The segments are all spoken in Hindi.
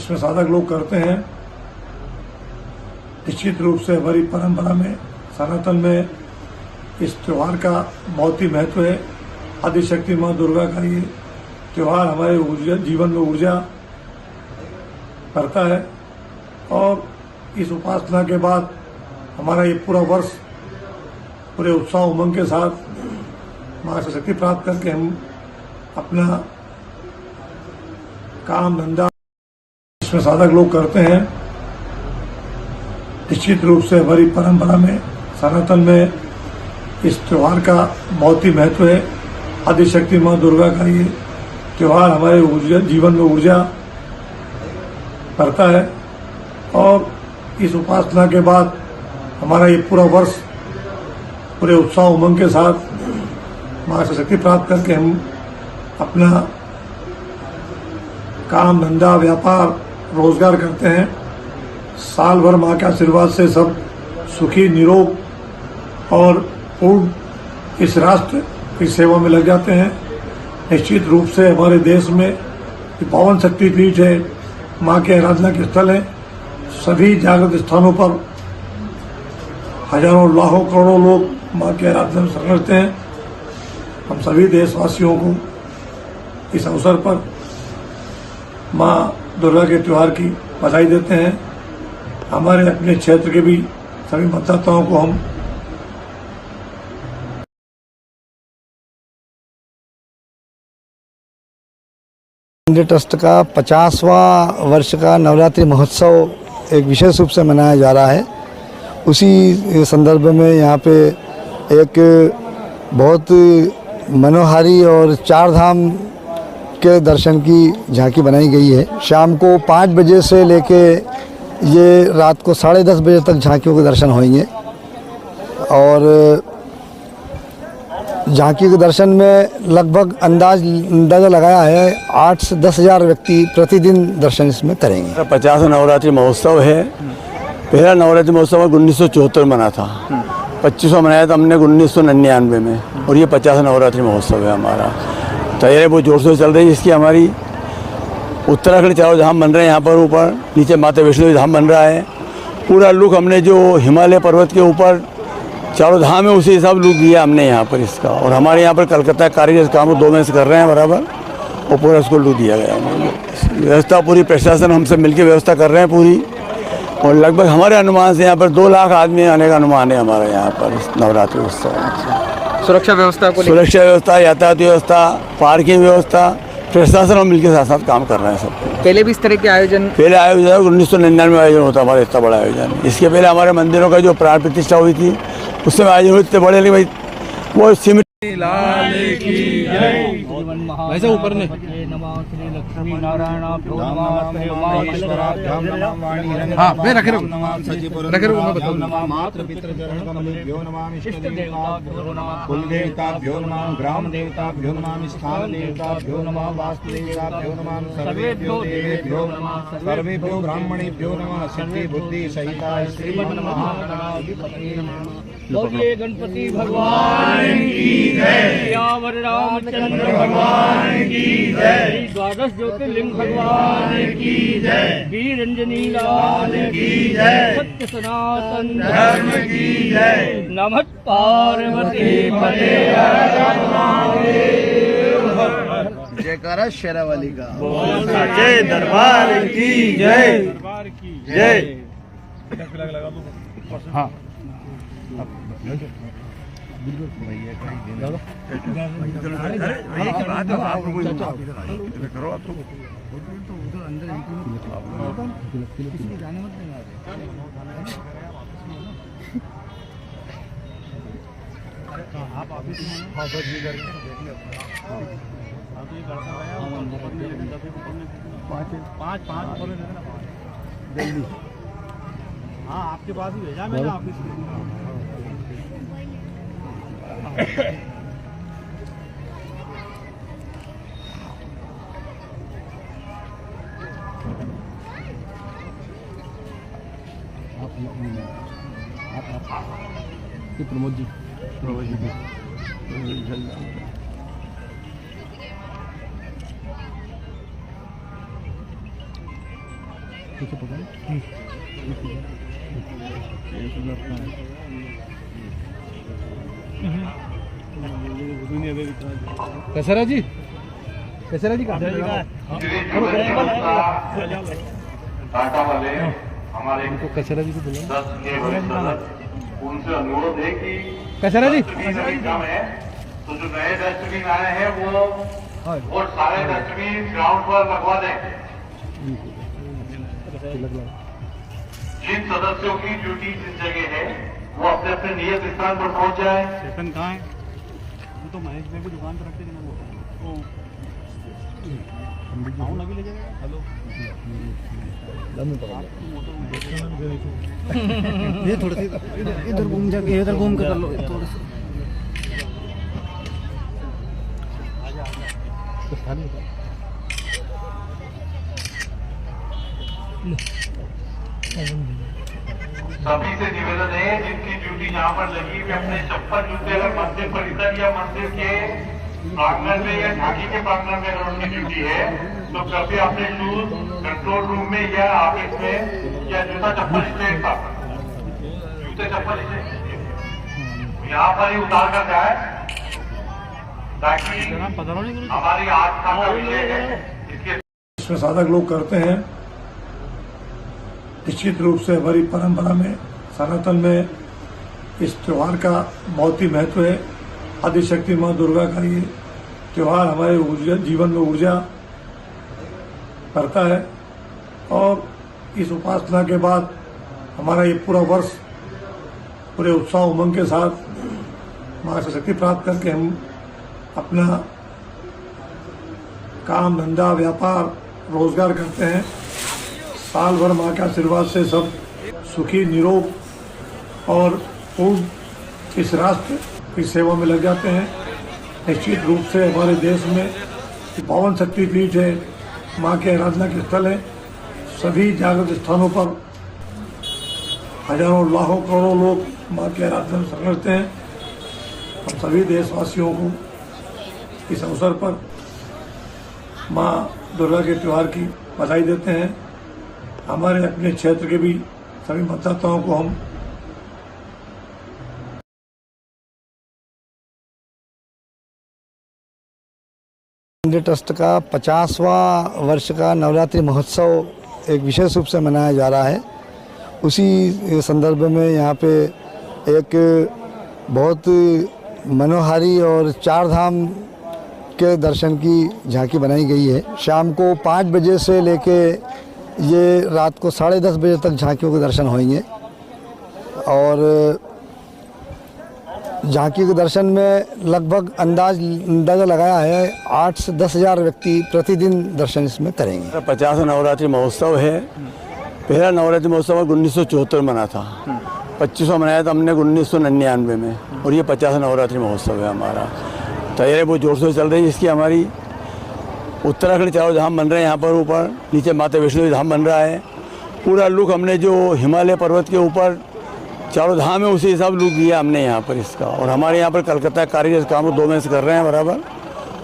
इसमें साधक लोग करते हैं। निश्चित रूप से हमारी परंपरा में, सनातन में इस त्यौहार का बहुत ही महत्व है। आदिशक्ति माँ दुर्गा का ये त्यौहार हमारे ऊर्जा, जीवन में ऊर्जा करता है और इस उपासना के बाद हमारा ये पूरा वर्ष पूरे उत्साह उमंग के साथ माँ से शक्ति प्राप्त करके हम अपना काम धंधा इसमें साधक लोग करते हैं। निश्चित रूप से हमारी परंपरा में, सनातन में इस त्यौहार का बहुत ही महत्व है। आदिशक्ति माँ दुर्गा का ये त्यौहार हमारे ऊर्जा, जीवन में ऊर्जा करता है और इस उपासना के बाद हमारा ये पूरा वर्ष पूरे उत्साह उमंग के साथ माँ से शक्ति प्राप्त करके हम अपना काम धंधा व्यापार रोजगार करते हैं। साल भर माँ के आशीर्वाद से सब सुखी निरोग और पूर्ण इस राष्ट्र की सेवा में लग जाते हैं। निश्चित रूप से हमारे देश में पावन शक्ति पीठ है, माँ के आराधना के स्थल है। सभी जागृत स्थानों पर हजारों लाखों करोड़ों लोग माँ के आराधना में समझते हैं। हम सभी देशवासियों को इस अवसर पर माँ दुर्गा के त्यौहार की बधाई देते हैं। हमारे अपने क्षेत्र के भी सभी मतदाताओं को हम मंदिर ट्रस्ट का 50वां वर्ष का नवरात्रि महोत्सव एक विशेष रूप से मनाया जा रहा है। उसी संदर्भ में यहाँ पे एक बहुत मनोहारी और चार धाम के दर्शन की झांकी बनाई गई है। शाम को 5 बजे से लेके ये रात को 10:30 बजे तक झांकियों के दर्शन होंगे और झांकी के दर्शन में लगभग अंदाज़ा लगाया है 8 से 10 हज़ार व्यक्ति प्रतिदिन दर्शन इसमें करेंगे। 50 नवरात्रि महोत्सव है। पहला नवरात्रि महोत्सव 1974 मना था, 25वां मनाया था हमने 1999 में और ये 50 नवरात्रि महोत्सव है हमारा। तैयारी बहुत जोर से चल रही है। इसकी हमारी उत्तराखंड चारों धाम बन रहे हैं। यहाँ पर ऊपर नीचे माता वैष्णो धाम बन रहा है। पूरा लुक हमने जो हिमालय पर्वत के ऊपर चारों धाम है उसी हिसाब लुक दिया हमने यहाँ पर इसका। और हमारे यहाँ पर कलकत्ता कारीगर काम 2 महीने से कर रहे हैं बराबर और पूरा इसको लुक दिया गया है। व्यवस्था पूरी प्रशासन हमसे मिलकर व्यवस्था कर रहे हैं पूरी और लगभग हमारे अनुमान से यहाँ पर 2 लाख आदमी आने का अनुमान है हमारा यहाँ पर इस नवरात्रि उत्सव। सुरक्षा व्यवस्था को सुरक्षा व्यवस्था, यातायात व्यवस्था, पार्किंग व्यवस्था, प्रशासन हम मिलकर साथ साथ काम कर रहे हैं सब। पहले भी इस तरह के आयोजन 1999 में आयोजन होता हमारा इतना बड़ा आयोजन। इसके पहले हमारे मंदिरों का जो प्राण प्रतिष्ठा हुई थी उस समय आयोजन हुए इतने बड़े, लेकिन भाई वो सीमित। लाल की जय। वैसे ऊपर ने हाँ मैं रखे रखो मैं बताऊँ। मात्र पितृचरण कमलेभ्यो नमामि इष्ट देवताभ्यो नमः, कुल देवताभ्यो नमः, ग्राम देवताभ्यो नमः, स्थान देवताभ्यो नमः, वास्तु देवताभ्यो नमः, सर्वेभ्यो देवेभ्यो नमः, सर्वेभ्यो ब्राह्मणेभ्यो नमः, सिद्धि बुद्धि सहिता श्रीमन् महागणाधिपतये नमः। बोलिए गणपति भगवान की जय, सियावर रामचंद्र भगवान की जय, द्वादश ज्योतिर्लिंग भगवान की जय, वीर अंजनी लाल की जय, सत्य सनातन धर्म की जय। नमः पार्वती पते जयकारा शेरावाली का। जय दरबार की जय, जय। हाँ हाँ आपके पास ही भेजा मैंने ऑफिस में। प्रमोद जी कचरा जी कहाँ टाटा वाले हमारे कचरा जी को बोला ट्रस्ट के वरिष्ठ सदस्य, उनसे अनुरोध है कि कचरा जी डस्टबिन अभी कम है, तो जो नए डस्टबिन आए हैं वो सारे डस्टबिन ग्राउंड पर लगवा दें। जिन सदस्यों की ड्यूटी जिस जगह है वो अपने अपने नियत स्थान पर पहुंच जाए। स्टेशन कहाँ है? वो तो महेश भाई की दुकान पर रखते हैं ना वो अभी ले जाएगा। हेलो ये थोड़ा सा इधर घूम जाके इधर घूम के कर लो थोड़ा सा। सभी से निवेदन है जिनकी ड्यूटी यहाँ पर लगी वे अपने चप्पल जूते अगर मंदिर परिसर या मंदिर के प्रांगण में या झांकी के प्रांगण में अगर उनकी ड्यूटी है तो कृपया अपने शूज कंट्रोल रूम में या ऑफिस में या जूता चप्पल स्टैंड पर जूते चप्पल यहाँ पर ही उतार कर जाए ताकि हमारी आस्था का विषय है। इसमें साधक लोग करते हैं। निश्चित रूप से हमारी परंपरा में सनातन में इस त्योहार का बहुत ही महत्व है। आदिशक्ति माँ दुर्गा का ये त्योहार हमारे जीवन में ऊर्जा करता है और इस उपासना के बाद हमारा ये पूरा वर्ष पूरे उत्साह उमंग के साथ माँ से शक्ति प्राप्त करके हम अपना काम धंधा व्यापार रोजगार करते हैं। साल भर माँ के आशीर्वाद से सब सुखी निरोग और पूर्ण इस राष्ट्र की सेवा में लग जाते हैं। निश्चित रूप से हमारे देश में पावन शक्तिपीठ है, माँ के आराधना के स्थल है। सभी जागृत स्थानों पर हजारों लाखों करोड़ों लोग माँ के आराधना में समझते हैं। हम सभी देशवासियों को इस अवसर पर माँ दुर्गा के त्योहार की बधाई देते हैं। हमारे अपने क्षेत्र के भी सभी मतदाताओं को हम ट्रस्ट का 50वां वर्ष का नवरात्रि महोत्सव एक विशेष रूप से मनाया जा रहा है। उसी संदर्भ में यहाँ पे एक बहुत मनोहारी और चार धाम के दर्शन की झांकी बनाई गई है। शाम को 5 बजे से लेके ये रात को 10:30 बजे तक झांकियों के दर्शन होंगे और झांकी के दर्शन में लगभग अंदाज़ा लगाया है 8 से 10 हज़ार व्यक्ति प्रतिदिन दर्शन इसमें करेंगे। 50 नवरात्रि महोत्सव है। पहला नवरात्रि महोत्सव 1974 मना था। 25वां मनाया था हमने 1999 में और ये 50 नवरात्रि महोत्सव है हमारा। तैयारी बहुत जोर से चल रही है। इसकी हमारी उत्तराखंड चारों धाम बन रहे हैं। यहाँ पर ऊपर नीचे माता वैष्णो धाम बन रहा है। पूरा लुक हमने जो हिमालय पर्वत के ऊपर चारों धाम है उसी हिसाब लुक दिया हमने यहाँ पर इसका। और हमारे यहाँ पर कलकत्ता कारीगर काम को 2 महीने से कर रहे हैं बराबर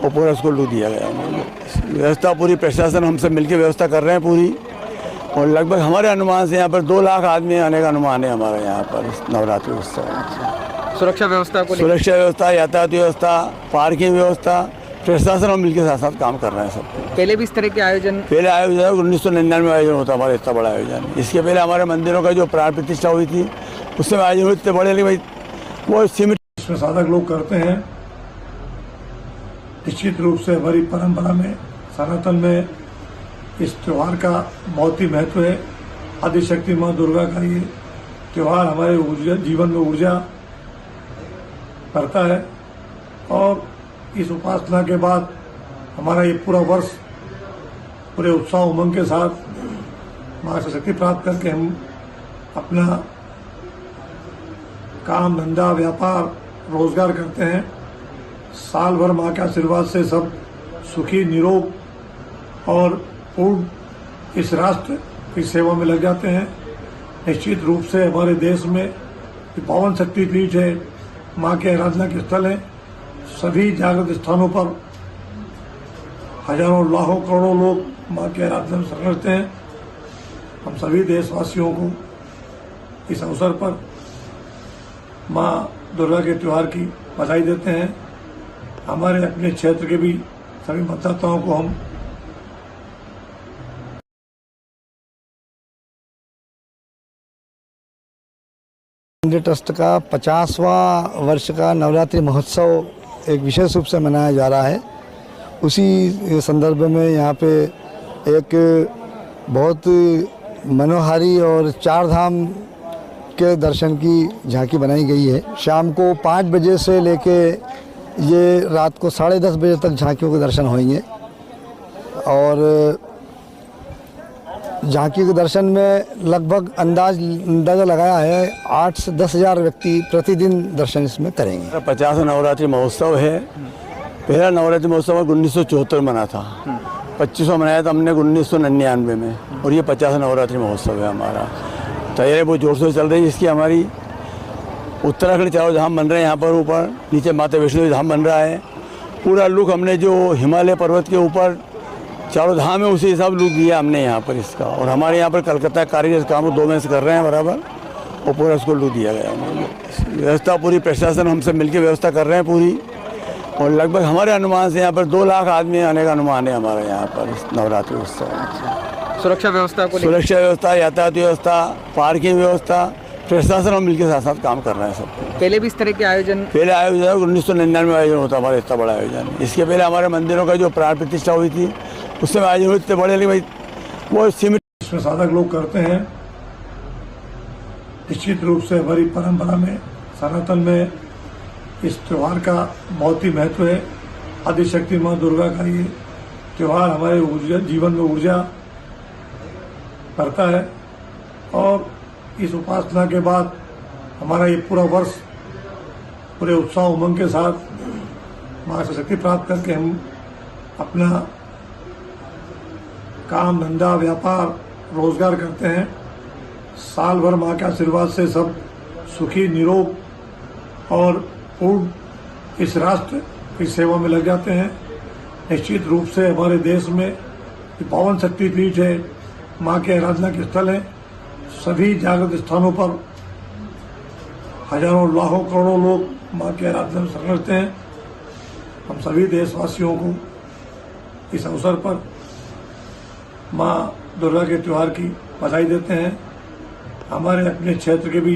और पूरा इसको लुक दिया गया है। व्यवस्था पूरी प्रशासन हमसे मिलकर व्यवस्था कर रहे हैं पूरी। और लगभग हमारे अनुमान से यहाँ पर 2 लाख आदमी आने का अनुमान है हमारे यहाँ पर इस नवरात्रि उत्सव। सुरक्षा व्यवस्था को सुरक्षा व्यवस्था, यातायात व्यवस्था, पार्किंग व्यवस्था, प्रशासन और मिलकर साथ साथ काम कर रहे हैं सब। पहले भी इस तरह के आयोजन 1999 में आयोजन होता हमारा इतना बड़ा आयोजन। इसके पहले हमारे मंदिरों का जो प्राण प्रतिष्ठा हुई थी उससे आयोजन हुए इतने बड़े, लेकिन भाई वो सीमित। इसमें साधक लोग करते हैं। निश्चित रूप से हमारी परंपरा में सनातन में इस त्योहार का बहुत ही महत्व है। आदिशक्ति माँ दुर्गा का ये त्योहार हमारे जीवन में ऊर्जा करता है और इस उपासना के बाद हमारा ये पूरा वर्ष पूरे उत्साह उमंग के साथ माँ से शक्ति प्राप्त करके हम अपना काम धंधा व्यापार रोजगार करते हैं। साल भर माँ के आशीर्वाद से सब सुखी निरोग और पूर्ण इस राष्ट्र की सेवा में लग जाते हैं। निश्चित रूप से हमारे देश में पावन शक्तिपीठ है, माँ के आराधना के स्थल है। सभी जागृत स्थानों पर हजारों लाखों करोड़ों लोग माँ के आराधना में समझते हैं। हम सभी देशवासियों को इस अवसर पर माँ दुर्गा के त्यौहार की बधाई देते हैं। हमारे अपने क्षेत्र के भी सभी मतदाताओं को हम इंडिया ट्रस्ट का 50वां वर्ष का नवरात्रि महोत्सव एक विशेष रूप से मनाया जा रहा है। उसी संदर्भ में यहाँ पे एक बहुत मनोहारी और चार धाम के दर्शन की झांकी बनाई गई है। शाम को 5 बजे से लेके ये रात को 10:30 बजे तक झांकियों के दर्शन होंगे और झांकी के दर्शन में लगभग अंदाज़ा लगाया है 8 से 10 हज़ार व्यक्ति प्रतिदिन दर्शन इसमें करेंगे। 50 नवरात्रि महोत्सव है। पहला नवरात्रि महोत्सव 1974 मना था। 25वां मनाया था हमने 1999 में और ये 50 नवरात्रि महोत्सव है हमारा। तैयारी बहुत जोर से चल रही है। इसकी हमारी उत्तराखंड चारों धाम बन रहे हैं। यहाँ पर ऊपर नीचे माता वैष्णो देवी धाम बन रहा है। पूरा लुक हमने जो हिमालय पर्वत के ऊपर चारों धाम है उसी हिसाब लुक दिया हमने यहाँ पर इसका। और हमारे यहाँ पर कलकत्ता कारीगर काम 2 महीने से कर रहे हैं बराबर और पूरा इसको लुक दिया गया है। व्यवस्था पूरी प्रशासन हमसे मिलकर व्यवस्था कर रहे हैं पूरी। और लगभग हमारे अनुमान से यहाँ पर 2 लाख आदमी आने का अनुमान है हमारे यहाँ पर इस नवरात्रि उत्सव। सुरक्षा व्यवस्था को सुरक्षा व्यवस्था, यातायात व्यवस्था, पार्किंग व्यवस्था, प्रशासन हम मिलकर साथ साथ काम कर रहे हैं सब। पहले भी इस तरह के आयोजन पहले आयोजन 1999 में आयोजन होता हमारा इतना बड़ा आयोजन। इसके पहले हमारे मंदिरों का जो प्राण प्रतिष्ठा हुई थी उसमें आयोजन हुए इतने बड़े, लेकिन भाई वो सीमित इसमें साधक लोग करते हैं। निश्चित रूप से हमारी परंपरा में सनातन में इस त्यौहार का बहुत ही महत्व है। आदिशक्ति माँ दुर्गा का ये त्यौहार हमारे जीवन में ऊर्जा करता है और इस उपासना के बाद हमारा ये पूरा वर्ष पूरे उत्साह उमंग के साथ माँ से शक्ति प्राप्त करके हम अपना काम धंधा व्यापार रोजगार करते हैं। साल भर माँ के आशीर्वाद से सब सुखी निरोग और पूर्ण इस राष्ट्र की सेवा में लग जाते हैं। निश्चित रूप से हमारे देश में पावन शक्तिपीठ है, माँ के आराधना के स्थल है। सभी जागृत स्थानों पर हजारों लाखों करोड़ों लोग माँ के आराधना में शरण लेते हैं। हम सभी देशवासियों को इस अवसर पर माँ दुर्गा के त्यौहार की बधाई देते हैं। हमारे अपने क्षेत्र के भी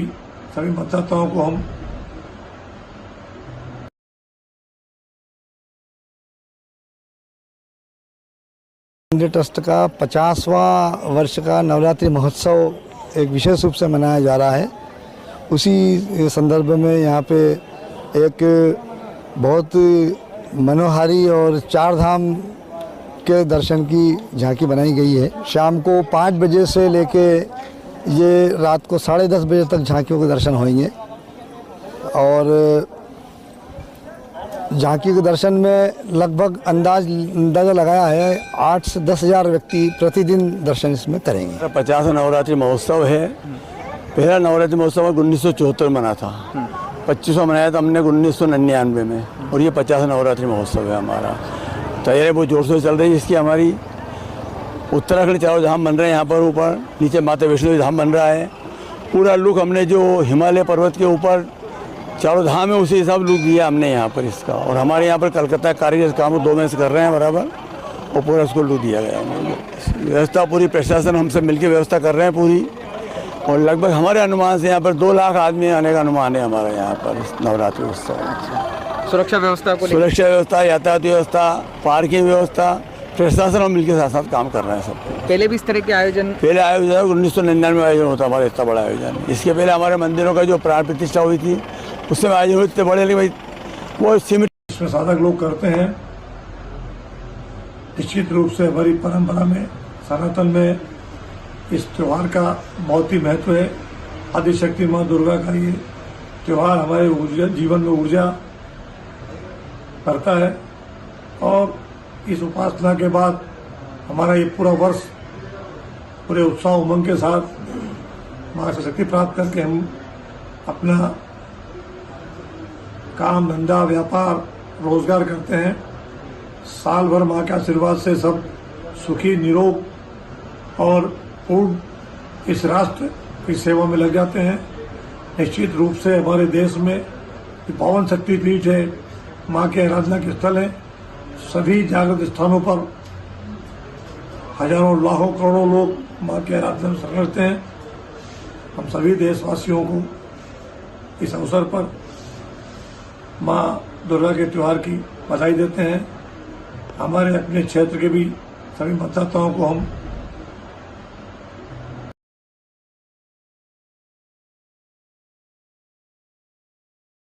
सभी मतदाताओं को हम इंडिया ट्रस्ट का 50वां वर्ष का नवरात्रि महोत्सव एक विशेष रूप से मनाया जा रहा है। उसी संदर्भ में यहाँ पे एक बहुत मनोहारी और चार धाम के दर्शन की झांकी बनाई गई है। शाम को 5 बजे से लेके ये रात को 10:30 बजे तक झांकियों के दर्शन होंगे और झांकी के दर्शन में लगभग अंदाज़ा लगाया है 8 से 10 हज़ार व्यक्ति प्रतिदिन दर्शन इसमें करेंगे। 50 नवरात्रि महोत्सव है। पहला नवरात्रि महोत्सव 1974 मना था। 25वां मनाया था हमने 1999 में और ये 50 नवरात्रि महोत्सव है हमारा। तैयारी बहुत जोर से चल रही है। इसकी हमारी उत्तराखंड चारों धाम बन रहे हैं। यहाँ पर ऊपर नीचे माता वैष्णो देवी धाम बन रहा है। पूरा लुक हमने जो हिमालय पर्वत के ऊपर चारों धाम है उसी हिसाब लुक दिया हमने यहाँ पर इसका। और हमारे यहाँ पर कलकत्ता कारीगर काम 2 महीने से कर रहे हैं बराबर और पूरा इसको लुक दिया गया है। व्यवस्था पूरी प्रशासन हमसे मिलकर व्यवस्था कर रहे हैं पूरी। और लगभग हमारे अनुमान से यहाँ पर 2 लाख आदमी आने का अनुमान है हमारे यहाँ पर इस नवरात्रि उत्सव। सुरक्षा व्यवस्था को सुरक्षा व्यवस्था, यातायात व्यवस्था, पार्किंग व्यवस्था, प्रशासन हम मिलकर साथ साथ काम कर रहे हैं सब। पहले भी इस तरह के आयोजन पहले आयोजन 1999 में आयोजन होता हमारा इतना बड़ा आयोजन। इसके पहले हमारे मंदिरों का जो प्राण प्रतिष्ठा हुई थी उसमें आयोजन हुए इतने बड़े, लेकिन भाई वो सीमित इसमें साधक लोग करते हैं। निश्चित रूप से हमारी परंपरा में सनातन में इस त्यौहार का बहुत ही महत्व है। आदिशक्ति माँ दुर्गा का ये त्यौहार हमारे जीवन में ऊर्जा करता है और इस उपासना के बाद हमारा ये पूरा वर्ष पूरे उत्साह उमंग के साथ माँ से शक्ति प्राप्त करके हम अपना काम धंधा व्यापार रोजगार करते हैं। साल भर माँ के आशीर्वाद से सब सुखी निरोग और पूर्ण इस राष्ट्र की सेवा में लग जाते हैं। निश्चित रूप से हमारे देश में पावन शक्तिपीठ है, माँ के आराधना के स्थल है। सभी जागृत स्थानों पर हजारों लाखों करोड़ों लोग माँ के आराधना में समर्पित हैं। हम सभी देशवासियों को इस अवसर पर माँ दुर्गा के त्योहार की बधाई देते हैं। हमारे अपने क्षेत्र के भी सभी मतदाताओं को हम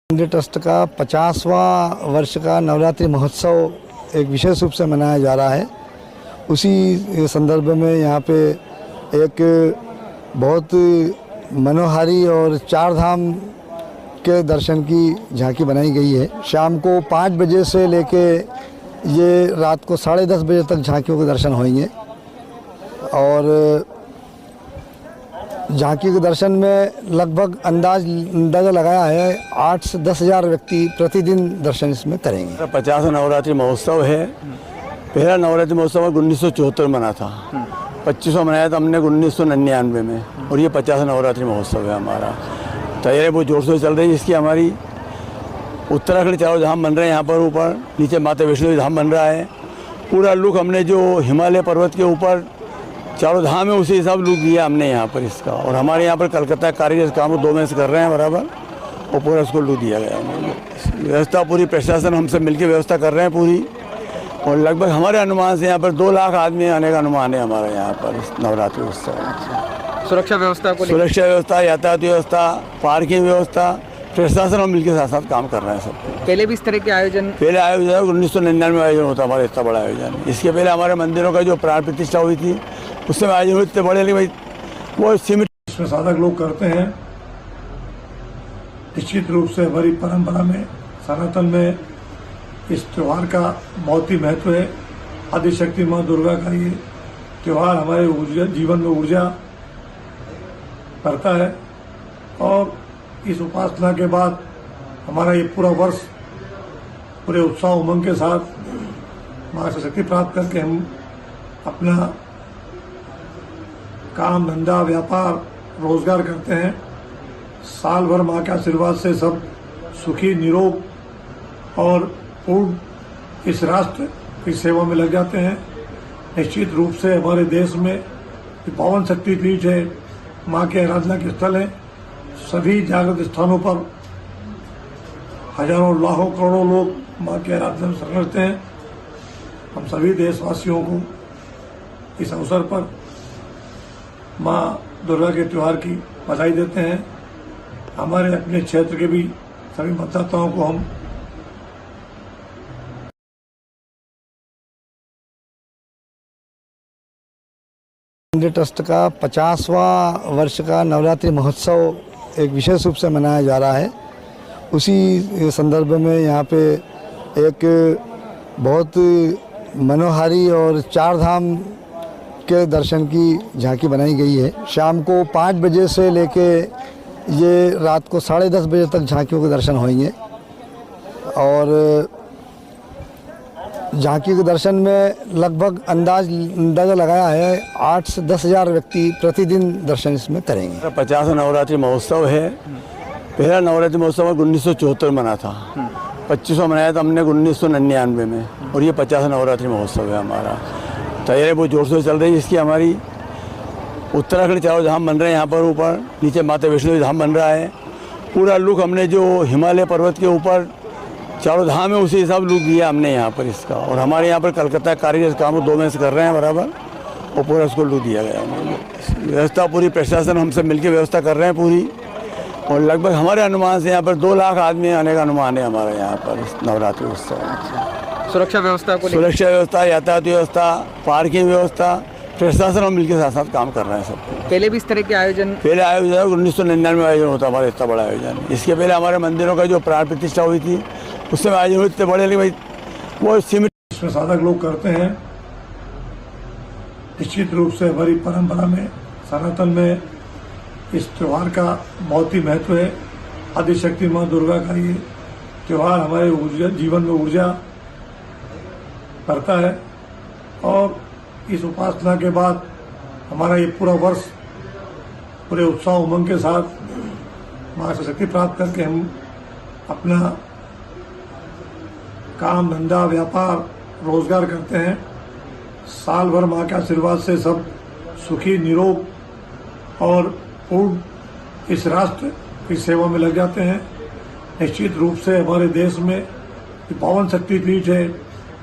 इंडिया ट्रस्ट का 50वां वर्ष का नवरात्रि महोत्सव एक विशेष रूप से मनाया जा रहा है। उसी संदर्भ में यहाँ पे एक बहुत मनोहारी और चार धाम के दर्शन की झांकी बनाई गई है। शाम को 5 बजे से लेके ये रात को 10:30 बजे तक झांकियों के दर्शन होंगे और झांकी के दर्शन में लगभग अंदाज़ा लगाया है 8 से 10 हज़ार व्यक्ति प्रतिदिन दर्शन इसमें करेंगे। 50 नवरात्रि महोत्सव है। पहला नवरात्रि महोत्सव 1974 मना था। 25वां मनाया था हमने 1999 में और ये 50 नवरात्रि महोत्सव है हमारा। तैयारी बहुत जोर से चल रही है। इसकी हमारी उत्तराखंड चारों धाम बन रहे हैं। यहाँ पर ऊपर नीचे माता वैष्णो धाम बन रहा है। पूरा लुक हमने जो हिमालय पर्वत के ऊपर चारों धाम है उसी हिसाब लुक दिया हमने यहाँ पर इसका। और हमारे यहाँ पर कलकत्ता कारीगर काम 2 महीने से कर रहे हैं बराबर और पूरा इसको लुक दिया गया है। व्यवस्था पूरी प्रशासन हमसे मिलकर व्यवस्था कर रहे हैं पूरी। और लगभग हमारे अनुमान से यहाँ पर 2 लाख आदमी आने का अनुमान है हमारे यहाँ पर नवरात्रि उत्सव। सुरक्षा व्यवस्था को सुरक्षा व्यवस्था, यातायात व्यवस्था, पार्किंग व्यवस्था, प्रशासन और मिलकर साथ साथ काम कर रहे हैं सब। पहले भी इस तरह के आयोजन 1999 में आयोजन होता हमारा इतना बड़ा आयोजन। इसके पहले हमारे मंदिरों का जो प्राण प्रतिष्ठा हुई थी उससे आयोजन हुए इतने बड़े, लेकिन भाई वो सीमित इसमें साधक लोग करते हैं। निश्चित रूप से हमारी परंपरा में सनातन में इस त्यौहार का बहुत ही महत्व है। आदिशक्ति माँ दुर्गा का ये त्यौहार हमारे जीवन में ऊर्जा करता है और इस उपासना के बाद हमारा ये पूरा वर्ष पूरे उत्साह उमंग के साथ माँ से शक्ति प्राप्त करके हम अपना काम धंधा व्यापार रोजगार करते हैं। साल भर माँ के आशीर्वाद से सब सुखी निरोग और पूर्ण इस राष्ट्र की सेवा में लग जाते हैं। निश्चित रूप से हमारे देश में पावन शक्तिपीठ है, माँ के आराधना के स्थल है। सभी जागृत स्थानों पर हजारों लाखों करोड़ों लोग माँ के आराधना में समर्पित हैं। हम सभी देशवासियों को इस अवसर पर माँ दुर्गा के त्योहार की बधाई देते हैं। हमारे अपने क्षेत्र के भी सभी मतदाताओं को हम इंडिया ट्रस्ट का 50वां वर्ष का नवरात्रि महोत्सव एक विशेष रूप से मनाया जा रहा है। उसी संदर्भ में यहाँ पे एक बहुत मनोहारी और चार धाम के दर्शन की झांकी बनाई गई है। शाम को 5 बजे से लेके ये रात को 10:30 बजे तक झांकियों के दर्शन होंगे और झांकी के दर्शन में लगभग अंदाज़ा लगाया है 8 से 10 हज़ार व्यक्ति प्रतिदिन दर्शन इसमें करेंगे। 50 नवरात्रि महोत्सव है। पहला नवरात्रि महोत्सव 1974 मना था। 25वां मनाया था हमने 1999 में और ये 50 नवरात्रि महोत्सव है हमारा। तैयारी बहुत जोर से चल रही है। इसकी हमारी उत्तराखंड चारों धाम बन रहे हैं। यहाँ पर ऊपर नीचे माता वैष्णो धाम बन रहा है। पूरा लुक हमने जो हिमालय पर्वत के ऊपर चारों धाम है उसी हिसाब लुक दिया हमने यहाँ पर इसका। और हमारे यहाँ पर कलकत्ता कारीगर काम 2 महीने से कर रहे हैं बराबर और पूरा इसको लुक दिया गया है। व्यवस्था पूरी प्रशासन हमसे मिलकर व्यवस्था कर रहे हैं पूरी। और लगभग हमारे अनुमान से यहाँ पर 2 लाख आदमी आने का अनुमान है हमारे यहाँ पर नवरात्रि उत्सव। सुरक्षा व्यवस्था को सुरक्षा व्यवस्था, यातायात व्यवस्था, पार्किंग व्यवस्था, प्रशासन और मिलकर साथ साथ काम कर रहे हैं सब। पहले भी इस तरह के आयोजन 1999 में आयोजन होता हमारा इतना बड़ा आयोजन। इसके पहले हमारे मंदिरों का जो प्राण प्रतिष्ठा हुई थी उससे आयोजन हुए इतने बड़े, लेकिन भाई वो सीमित इसमें साधक लोग करते हैं। निश्चित रूप से हमारी परंपरा में सनातन में इस त्यौहार का बहुत ही महत्व है। आदिशक्ति माँ दुर्गा का ये त्यौहार हमारे जीवन में ऊर्जा करता है और इस उपासना के बाद हमारा ये पूरा वर्ष पूरे उत्साह उमंग के साथ माँ से शक्ति प्राप्त करके हम अपना काम धंधा व्यापार रोजगार करते हैं। साल भर माँ के आशीर्वाद से सब सुखी निरोग और पूर्ण इस राष्ट्र की सेवा में लग जाते हैं। निश्चित रूप से हमारे देश में पावन शक्तिपीठ है,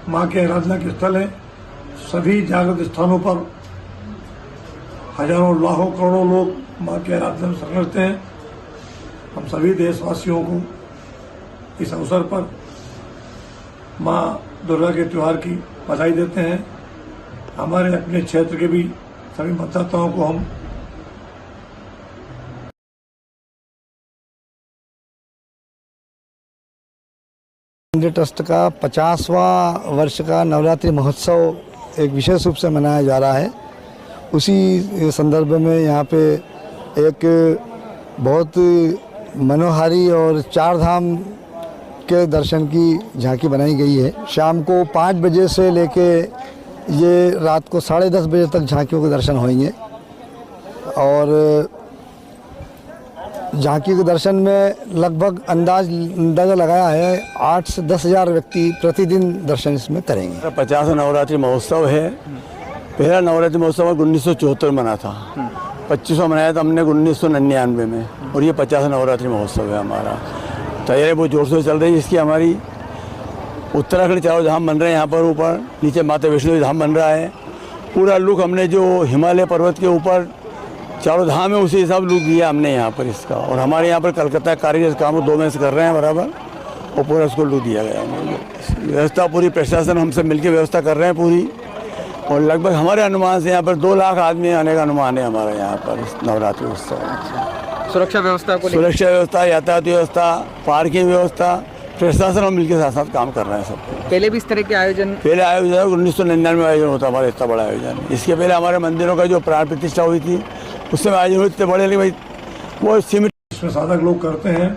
माँ के आराधना के स्थल है। सभी जागृत स्थानों पर हजारों लाखों करोड़ों लोग माँ के आराधना में शरण लेते हैं। हम सभी देशवासियों को इस अवसर पर माँ दुर्गा के त्योहार की बधाई देते हैं। हमारे अपने क्षेत्र के भी सभी मतदाताओं को हम इंडिया ट्रस्ट का 50वां वर्ष का नवरात्रि महोत्सव एक विशेष रूप से मनाया जा रहा है। उसी संदर्भ में यहाँ पे एक बहुत मनोहारी और चार धाम के दर्शन की झांकी बनाई गई है। शाम को 5 बजे से लेके ये रात को 10:30 बजे तक झांकियों के दर्शन होंगे और झांकी के दर्शन में लगभग अंदाजा लगाया है 8 से 10 हज़ार व्यक्ति प्रतिदिन दर्शन इसमें करेंगे। 50 नवरात्रि महोत्सव है। पहला नवरात्रि महोत्सव 1974 मना था। 2500 मनाया था हमने 1999 में और ये 50 नवरात्रि महोत्सव है हमारा। तैयारी बहुत जोर से चल रही है। इसकी हमारी उत्तराखंड चारों धाम बन रहे हैं। यहाँ पर ऊपर नीचे माता वैष्णो धाम बन रहा है। पूरा लुक हमने जो हिमालय पर्वत के ऊपर चारों धाम है उसी हिसाब लुक दिया हमने यहाँ पर इसका। और हमारे यहाँ पर कलकत्ता कारीगर काम 2 महीने से कर रहे हैं बराबर और पूरा उसको लुक दिया गया है। व्यवस्था पूरी प्रशासन हमसे मिलकर व्यवस्था कर रहे हैं पूरी। और लगभग हमारे अनुमान से यहाँ पर 2 लाख आदमी आने का अनुमान है हमारे यहाँ पर नवरात्रि उत्सव। सुरक्षा व्यवस्था को सुरक्षा व्यवस्था, यातायात व्यवस्था, पार्किंग व्यवस्था, प्रशासन हम मिलकर साथ साथ काम कर रहे हैं सब। पहले भी इस तरह के आयोजन 1999 में आयोजन होता हमारा इतना बड़ा आयोजन। इसके पहले हमारे मंदिरों का जो प्राण प्रतिष्ठा हुई थी उस समय आयोजन हुए इतने बड़े, लेकिन भाई वो सीमित इसमें साधक लोग करते हैं।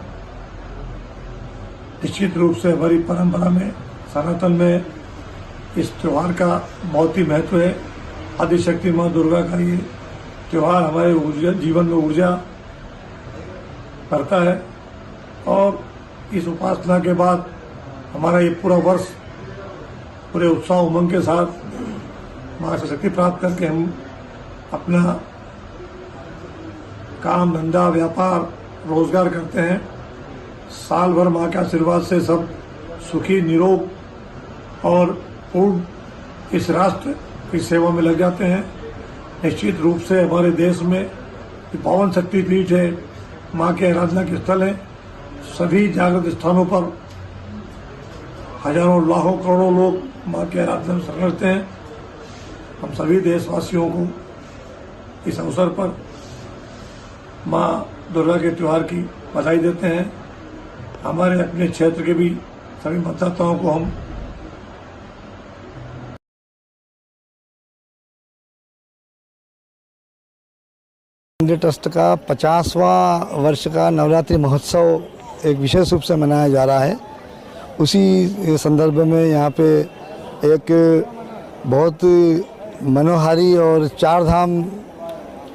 निश्चित रूप से हमारी परंपरा में सनातन में इस त्यौहार का बहुत ही महत्व है। आदिशक्ति माँ दुर्गा का ये त्यौहार हमारे ऊर्जा जीवन में ऊर्जा करता है और इस उपासना के बाद हमारा ये पूरा वर्ष पूरे उत्साह उमंग के साथ माँ से शक्ति प्राप्त करके हम अपना काम धंधा व्यापार रोजगार करते हैं। साल भर माँ के आशीर्वाद से सब सुखी निरोग और पूर्ण इस राष्ट्र की सेवा में लग जाते हैं। निश्चित रूप से हमारे देश में पावन शक्तिपीठ है, माँ के आराधना के स्थल है। सभी जागृत स्थानों पर हजारों लाखों करोड़ों लोग माँ के आराधना में शरण लेते हैं। हम सभी देशवासियों को इस अवसर पर माँ दुर्गा के त्योहार की बधाई देते हैं। हमारे अपने क्षेत्र के भी सभी मतदाताओं को हम इंडिया ट्रस्ट का 50वां वर्ष का नवरात्रि महोत्सव एक विशेष रूप से मनाया जा रहा है। उसी संदर्भ में यहाँ पे एक बहुत मनोहारी और चार धाम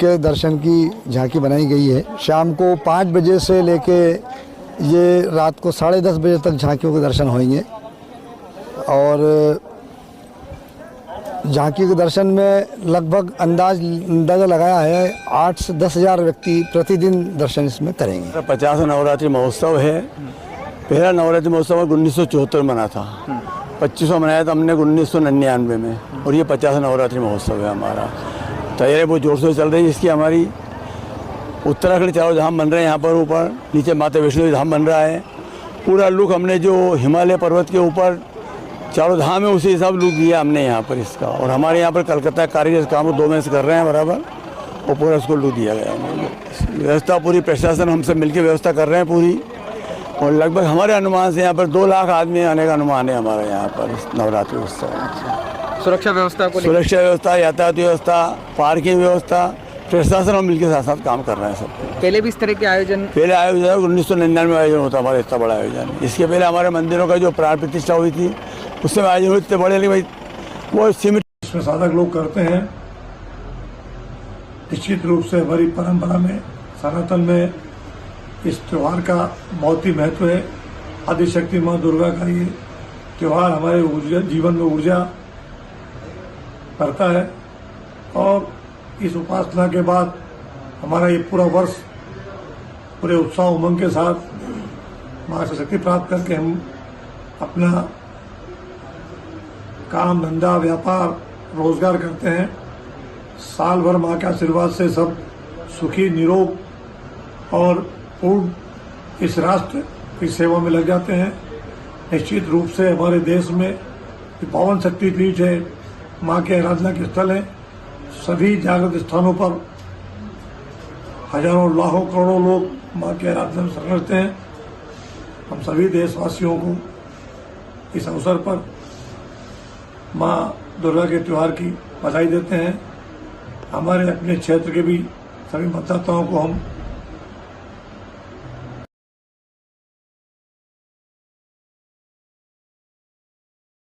के दर्शन की झांकी बनाई गई है। शाम को 5 बजे से लेके ये रात को 10:30 बजे तक झांकियों के दर्शन होंगे और झांकी के दर्शन में लगभग अंदाजा लगाया है 8 से 10 हज़ार व्यक्ति प्रतिदिन दर्शन इसमें करेंगे। 50 नवरात्रि महोत्सव है। पहला नवरात्रि महोत्सव 1974 मना था। 2500 मनाया था हमने 1999 में और ये 50 नवरात्रि महोत्सव है हमारा। तैयारी बहुत जोर से चल रही है। इसकी हमारी उत्तराखंड चारों धाम बन रहे हैं। यहाँ पर ऊपर नीचे माता वैष्णो धाम बन रहा है। पूरा लुक हमने जो हिमालय पर्वत के ऊपर चारों धाम है उसी हिसाब लुक दिया हमने यहाँ पर इसका। और हमारे यहाँ पर कलकत्ता कारीगर काम 2 महीने से कर रहे हैं बराबर और पूरा उसको लुक दिया गया है। व्यवस्था पूरी प्रशासन हमसे मिलकर व्यवस्था कर रहे हैं पूरी। और लगभग हमारे अनुमान से यहाँ पर 2 लाख आदमी आने का अनुमान है हमारे यहाँ पर नवरात्रि उत्सव। सुरक्षा व्यवस्था को सुरक्षा व्यवस्था, यातायात व्यवस्था, पार्किंग व्यवस्था, प्रशासन हम मिलकर साथ साथ काम कर रहे हैं सब। पहले भी इस तरह के आयोजन 1999 में आयोजन होता हमारा इतना बड़ा आयोजन। इसके पहले हमारे मंदिरों का जो प्राण प्रतिष्ठा हुई थी उस समय आयोजन हुए इतने बड़े, लेकिन भाई वो सीमित इसमें साधक लोग करते हैं। निश्चित रूप से हमारी परंपरा में, सनातन में इस त्यौहार का बहुत ही महत्व है। आदिशक्ति माँ दुर्गा का ये त्यौहार हमारे जीवन में ऊर्जा करता है और इस उपासना के बाद हमारा ये पूरा वर्ष पूरे उत्साह उमंग के साथ माँ से शक्ति प्राप्त करके हम अपना काम धंधा व्यापार रोजगार करते हैं। साल भर माँ के आशीर्वाद से सब सुखी निरोग और पूर्ण इस राष्ट्र की सेवा में लग जाते हैं। निश्चित रूप से हमारे देश में पावन शक्ति पीठ है, माँ के आराधना के स्थल है। सभी जागृत स्थानों पर हजारों लाखों करोड़ों लोग माँ के आराधना में शरण रहते हैं। हम सभी देशवासियों को इस अवसर पर माँ दुर्गा के त्यौहार की बधाई देते हैं। हमारे अपने क्षेत्र के भी सभी मतदाताओं को हम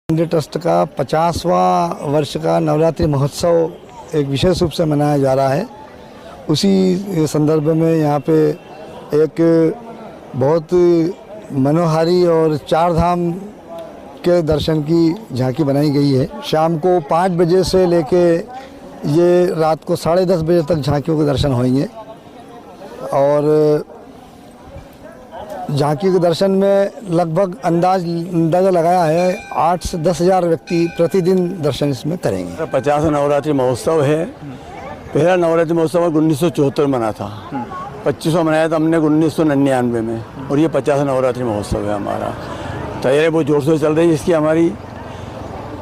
इंडिया ट्रस्ट का 50वां वर्ष का नवरात्रि महोत्सव एक विशेष रूप से मनाया जा रहा है। उसी संदर्भ में यहाँ पे एक बहुत मनोहारी और चार धाम के दर्शन की झांकी बनाई गई है। शाम को 5 बजे से लेके ये रात को 10:30 बजे तक झांकियों के दर्शन होंगे और झांकी के दर्शन में लगभग अंदाज़ा लगाया है 8 से 10 हज़ार व्यक्ति प्रतिदिन दर्शन इसमें करेंगे। 50 नवरात्रि महोत्सव है। पहला नवरात्रि महोत्सव 1974 मना था। 25वां मनाया था हमने 1999 में और ये 50 नवरात्रि महोत्सव है हमारा। तैयारी बहुत जोर से चल रही है। इसकी हमारी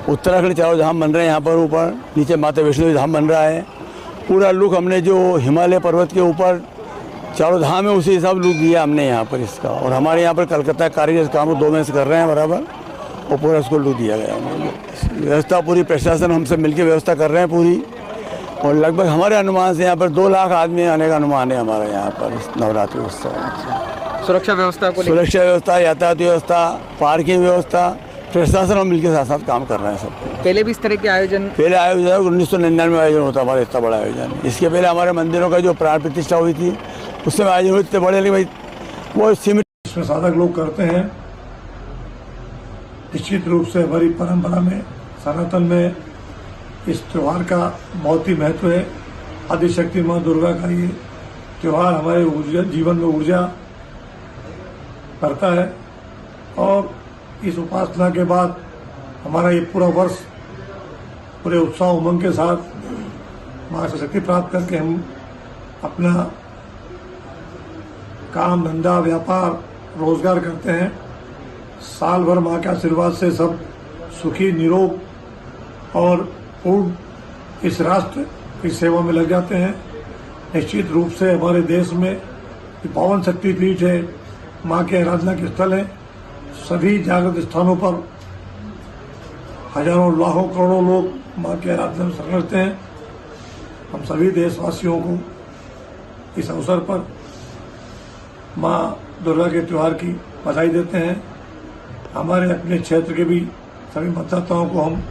उत्तराखंड चारों धाम बन रहे हैं। यहाँ पर ऊपर नीचे माता वैष्णो देवी धाम बन रहा है। पूरा लुक हमने जो हिमालय पर्वत के ऊपर चारों धाम है उसी हिसाब लुक दिया हमने यहाँ पर इसका। और हमारे यहाँ पर कलकत्ता कारीगर काम 2 महीने से कर रहे हैं बराबर और पूरा इसको लुक दिया गया है। व्यवस्था पूरी प्रशासन हमसे मिलकर व्यवस्था कर रहे हैं पूरी और लगभग हमारे अनुमान से यहाँ पर 2 लाख आदमी आने का अनुमान है हमारा यहाँ पर इस नवरात्रि उत्सव। सुरक्षा व्यवस्था को सुरक्षा व्यवस्था, यातायात व्यवस्था, पार्किंग व्यवस्था, प्रशासन हम मिलकर साथ साथ काम कर रहे हैं सब। पहले भी इस तरह के आयोजन पहले आयोजन 1999 में आयोजन होता हमारा इतना बड़ा आयोजन। इसके पहले हमारे मंदिरों का जो प्राण प्रतिष्ठा हुई थी उससे आयोजन हुए इतने बड़े, लेकिन भाई वो सीमित इसमें साधक लोग करते हैं। निश्चित रूप से हमारी परंपरा में, सनातन में इस त्यौहार का बहुत ही महत्व है। आदिशक्ति माँ दुर्गा का ये त्यौहार हमारे जीवन में ऊर्जा करता है और इस उपासना के बाद हमारा ये पूरा वर्ष पूरे उत्साह उमंग के साथ माँ से शक्ति प्राप्त करके हम अपना काम धंधा व्यापार रोजगार करते हैं। साल भर माँ के आशीर्वाद से सब सुखी निरोग और पूर्ण इस राष्ट्र की सेवा में लग जाते हैं। निश्चित रूप से हमारे देश में पावन शक्ति पीठ है, माँ के आराधना के स्थल है। सभी जागृत स्थानों पर हजारों लाखों करोड़ों लोग माँ के आराधना में शरण रहते हैं। हम सभी देशवासियों को इस अवसर पर माँ दुर्गा के त्यौहार की बधाई देते हैं। हमारे अपने क्षेत्र के भी सभी मतदाताओं को हम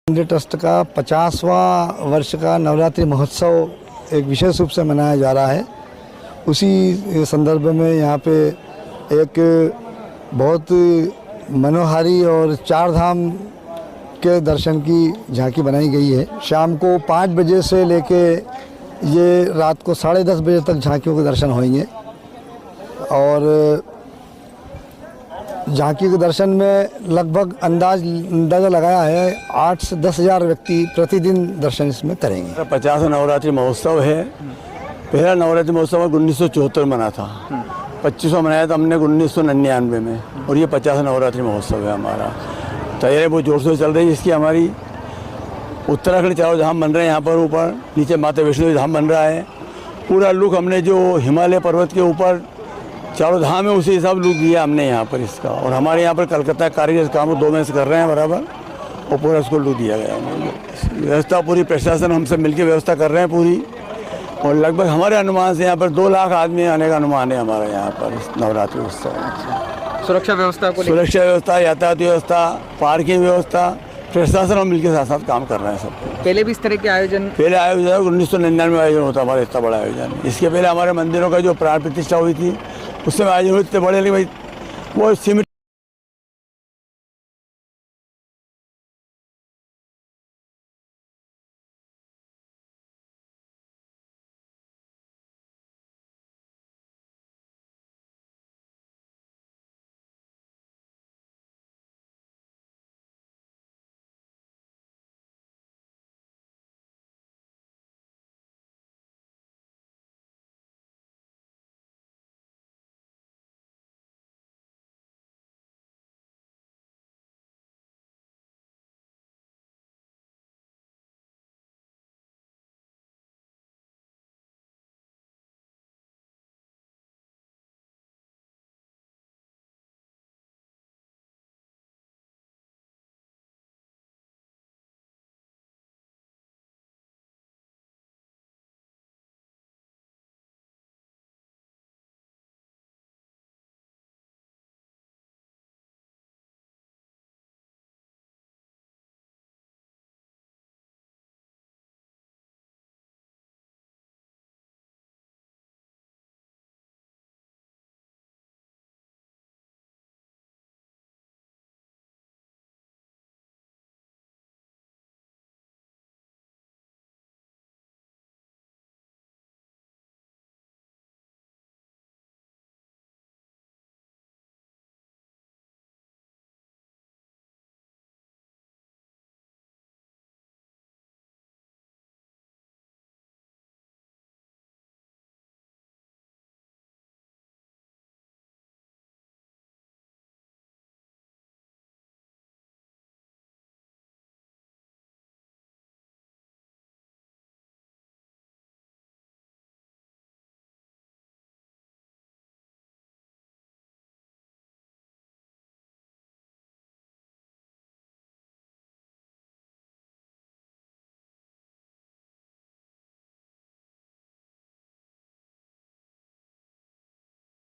इंडिया ट्रस्ट का 50वां वर्ष का नवरात्रि महोत्सव एक विशेष रूप से मनाया जा रहा है। उसी संदर्भ में यहाँ पे एक बहुत मनोहारी और चार धाम के दर्शन की झांकी बनाई गई है। शाम को 5 बजे से लेके ये रात को 10:30 बजे तक झांकियों के दर्शन होंगे और झांकी के दर्शन में लगभग अंदाज़ा लगाया है 8 से 10 हज़ार व्यक्ति प्रतिदिन दर्शन इसमें करेंगे। 50 नवरात्रि महोत्सव है। पहला नवरात्रि महोत्सव 1974 मना था। 25वां मनाया था हमने 1999 में और ये 50 नवरात्रि महोत्सव है हमारा। तैयारी बहुत जोर से चल रही है। इसकी हमारी उत्तराखंड चारों धाम बन रहे हैं। यहाँ पर ऊपर नीचे माता वैष्णो देवी धाम बन रहा है। पूरा लुक हमने जो हिमालय पर्वत के ऊपर चारों धाम है उसी हिसाब लुक दिया हमने यहाँ पर इसका। और हमारे यहाँ पर कलकत्ता कारीगर काम 2 महीने से कर रहे हैं बराबर और पूरा इसको लुक दिया गया है। व्यवस्था पूरी प्रशासन हमसे मिलकर व्यवस्था कर रहे हैं पूरी और लगभग हमारे अनुमान से यहाँ पर 2 लाख आदमी आने का अनुमान है हमारा यहाँ पर इस नवरात्रि उत्सव। सुरक्षा व्यवस्था को लेकर? सुरक्षा व्यवस्था, यातायात व्यवस्था, पार्किंग व्यवस्था, प्रशासन और मिलकर साथ साथ काम कर रहे हैं सब। पहले भी इस तरह के आयोजन? पहले आयोजन 1999 में आयोजन होता हमारा इतना बड़ा आयोजन। इसके पहले हमारे मंदिरों का जो प्राण प्रतिष्ठा हुई थी उससे आयोजन हुए इतने बड़े, लेकिन भाई वो सीमित